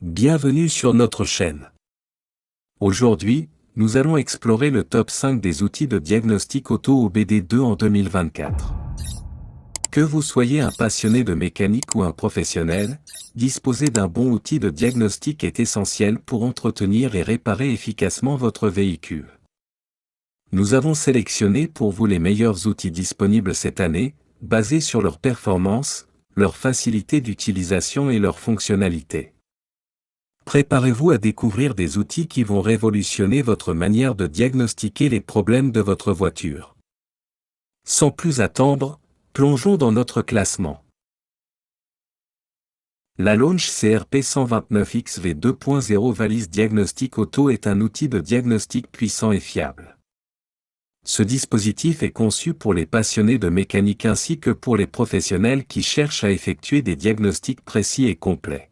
Bienvenue sur notre chaîne. Aujourd'hui, nous allons explorer le top 5 des outils de diagnostic auto OBD2 en 2024. Que vous soyez un passionné de mécanique ou un professionnel, disposer d'un bon outil de diagnostic est essentiel pour entretenir et réparer efficacement votre véhicule. Nous avons sélectionné pour vous les meilleurs outils disponibles cette année, basés sur leur performance, leur facilité d'utilisation et leur fonctionnalité. Préparez-vous à découvrir des outils qui vont révolutionner votre manière de diagnostiquer les problèmes de votre voiture. Sans plus attendre, plongeons dans notre classement. La Launch CRP 129XV 2.0 Valise Diagnostic Auto est un outil de diagnostic puissant et fiable. Ce dispositif est conçu pour les passionnés de mécanique ainsi que pour les professionnels qui cherchent à effectuer des diagnostics précis et complets.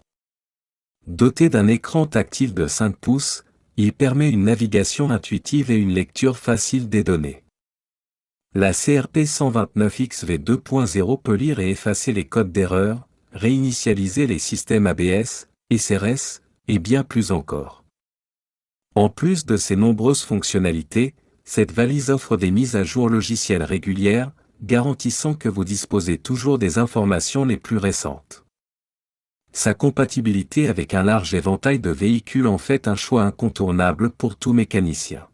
Doté d'un écran tactile de 5 pouces, il permet une navigation intuitive et une lecture facile des données. La CRP 129XV 2.0 peut lire et effacer les codes d'erreur, réinitialiser les systèmes ABS, SRS, et bien plus encore. En plus de ces nombreuses fonctionnalités, cette valise offre des mises à jour logicielles régulières, garantissant que vous disposez toujours des informations les plus récentes. Sa compatibilité avec un large éventail de véhicules en fait un choix incontournable pour tout mécanicien.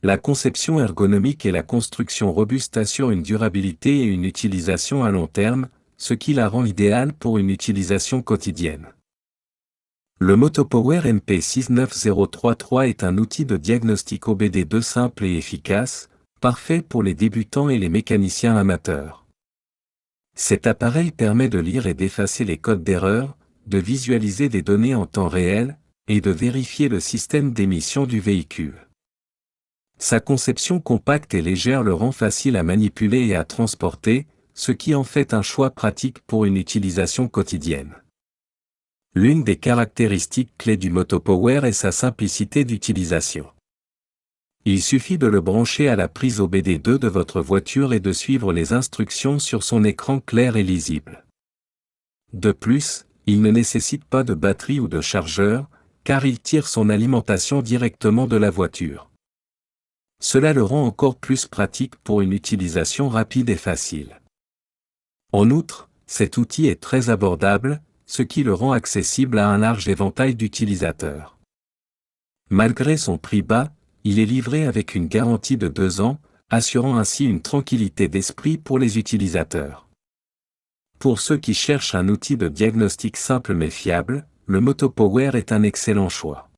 La conception ergonomique et la construction robuste assurent une durabilité et une utilisation à long terme, ce qui la rend idéale pour une utilisation quotidienne. Le Motopower MP69033 est un outil de diagnostic OBD2 simple et efficace, parfait pour les débutants et les mécaniciens amateurs. Cet appareil permet de lire et d'effacer les codes d'erreur, de visualiser des données en temps réel, et de vérifier le système d'émission du véhicule. Sa conception compacte et légère le rend facile à manipuler et à transporter, ce qui en fait un choix pratique pour une utilisation quotidienne. L'une des caractéristiques clés du Motopower est sa simplicité d'utilisation. Il suffit de le brancher à la prise OBD2 de votre voiture et de suivre les instructions sur son écran clair et lisible. De plus, il ne nécessite pas de batterie ou de chargeur, car il tire son alimentation directement de la voiture. Cela le rend encore plus pratique pour une utilisation rapide et facile. En outre, cet outil est très abordable, ce qui le rend accessible à un large éventail d'utilisateurs. Malgré son prix bas, il est livré avec une garantie de 2 ans, assurant ainsi une tranquillité d'esprit pour les utilisateurs. Pour ceux qui cherchent un outil de diagnostic simple mais fiable, le Motopower est un excellent choix.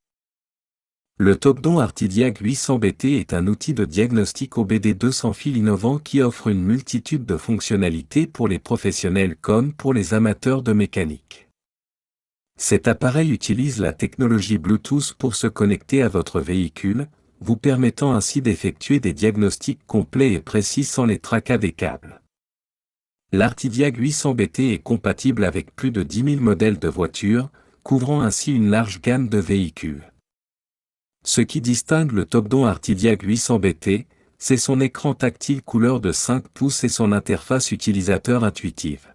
Le Topdon Artidiag 800BT est un outil de diagnostic OBD2 sans fil innovant qui offre une multitude de fonctionnalités pour les professionnels comme pour les amateurs de mécanique. Cet appareil utilise la technologie Bluetooth pour se connecter à votre véhicule, vous permettant ainsi d'effectuer des diagnostics complets et précis sans les tracas des câbles. L'Artidiag 800BT est compatible avec plus de 10 000 modèles de voitures, couvrant ainsi une large gamme de véhicules. Ce qui distingue le Topdon Artidiag 800BT, c'est son écran tactile couleur de 5 pouces et son interface utilisateur intuitive.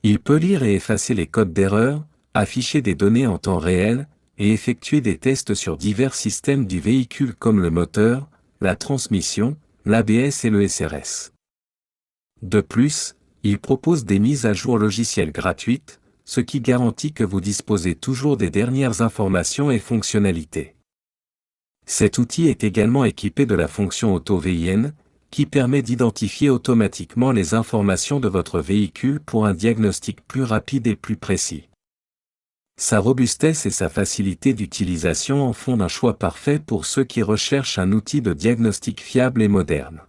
Il peut lire et effacer les codes d'erreur, afficher des données en temps réel, et effectuer des tests sur divers systèmes du véhicule comme le moteur, la transmission, l'ABS et le SRS. De plus, il propose des mises à jour logicielles gratuites, ce qui garantit que vous disposez toujours des dernières informations et fonctionnalités. Cet outil est également équipé de la fonction Auto-VIN, qui permet d'identifier automatiquement les informations de votre véhicule pour un diagnostic plus rapide et plus précis. Sa robustesse et sa facilité d'utilisation en font un choix parfait pour ceux qui recherchent un outil de diagnostic fiable et moderne.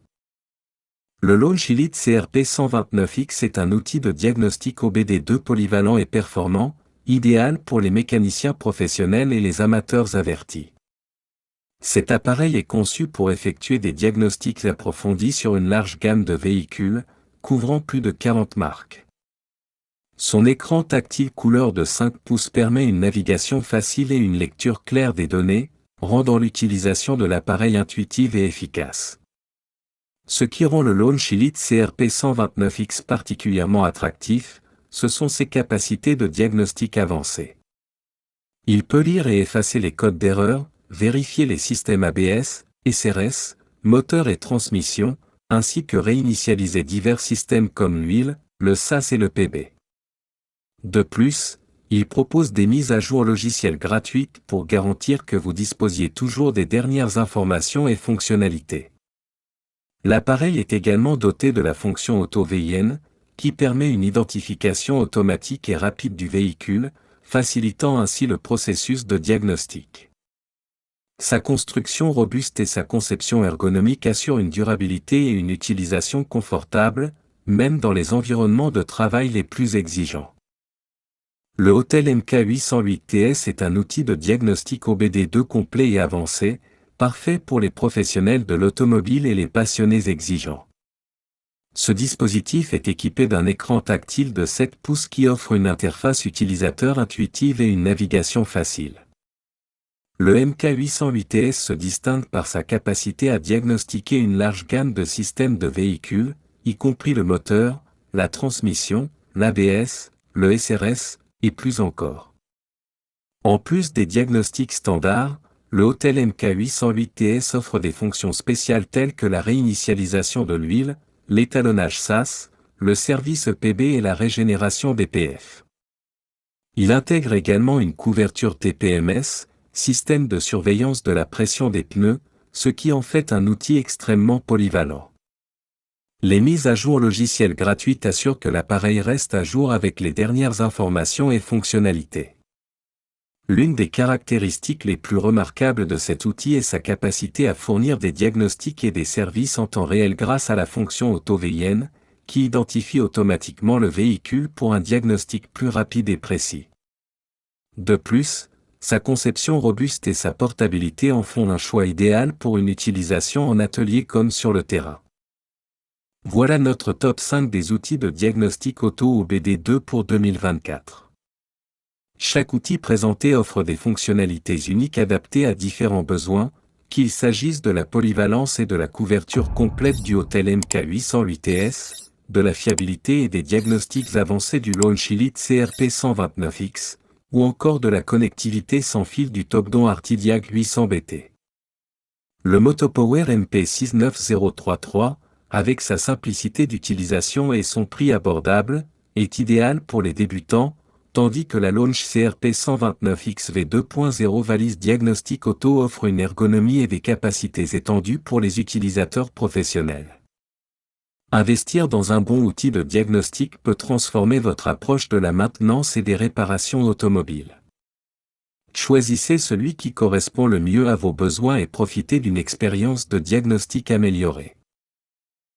Le Launch Elite CRP 129X est un outil de diagnostic OBD2 polyvalent et performant, idéal pour les mécaniciens professionnels et les amateurs avertis. Cet appareil est conçu pour effectuer des diagnostics approfondis sur une large gamme de véhicules, couvrant plus de 40 marques. Son écran tactile couleur de 5 pouces permet une navigation facile et une lecture claire des données, rendant l'utilisation de l'appareil intuitive et efficace. Ce qui rend le Launch Elite CRP 129X particulièrement attractif, ce sont ses capacités de diagnostic avancées. Il peut lire et effacer les codes d'erreur, vérifier les systèmes ABS, SRS, moteur et transmission, ainsi que réinitialiser divers systèmes comme l'huile, le SAS et le PB. De plus, il propose des mises à jour logicielles gratuites pour garantir que vous disposiez toujours des dernières informations et fonctionnalités. L'appareil est également doté de la fonction Auto-VIN, qui permet une identification automatique et rapide du véhicule, facilitant ainsi le processus de diagnostic. Sa construction robuste et sa conception ergonomique assurent une durabilité et une utilisation confortable, même dans les environnements de travail les plus exigeants. Le Autel MK808TS est un outil de diagnostic OBD2 complet et avancé, parfait pour les professionnels de l'automobile et les passionnés exigeants. Ce dispositif est équipé d'un écran tactile de 7 pouces qui offre une interface utilisateur intuitive et une navigation facile. Le MK808TS se distingue par sa capacité à diagnostiquer une large gamme de systèmes de véhicules, y compris le moteur, la transmission, l'ABS, le SRS, et plus encore. En plus des diagnostics standards, le Autel MK808TS offre des fonctions spéciales telles que la réinitialisation de l'huile, l'étalonnage SAS, le service PB et la régénération des PF. Il intègre également une couverture TPMS, système de surveillance de la pression des pneus, ce qui en fait un outil extrêmement polyvalent. Les mises à jour logicielles gratuites assurent que l'appareil reste à jour avec les dernières informations et fonctionnalités. L'une des caractéristiques les plus remarquables de cet outil est sa capacité à fournir des diagnostics et des services en temps réel grâce à la fonction Auto-VIN, qui identifie automatiquement le véhicule pour un diagnostic plus rapide et précis. De plus, sa conception robuste et sa portabilité en font un choix idéal pour une utilisation en atelier comme sur le terrain. Voilà notre top 5 des outils de diagnostic auto OBD2 pour 2024. Chaque outil présenté offre des fonctionnalités uniques adaptées à différents besoins, qu'il s'agisse de la polyvalence et de la couverture complète du Autel MK808TS, de la fiabilité et des diagnostics avancés du Launch Elite CRP129X, ou encore de la connectivité sans fil du Topdon Artidiag 800BT. Le Motopower MP69033, avec sa simplicité d'utilisation et son prix abordable, est idéal pour les débutants, tandis que la Launch CRP129X V2.0 valise diagnostic auto offre une ergonomie et des capacités étendues pour les utilisateurs professionnels. Investir dans un bon outil de diagnostic peut transformer votre approche de la maintenance et des réparations automobiles. Choisissez celui qui correspond le mieux à vos besoins et profitez d'une expérience de diagnostic améliorée.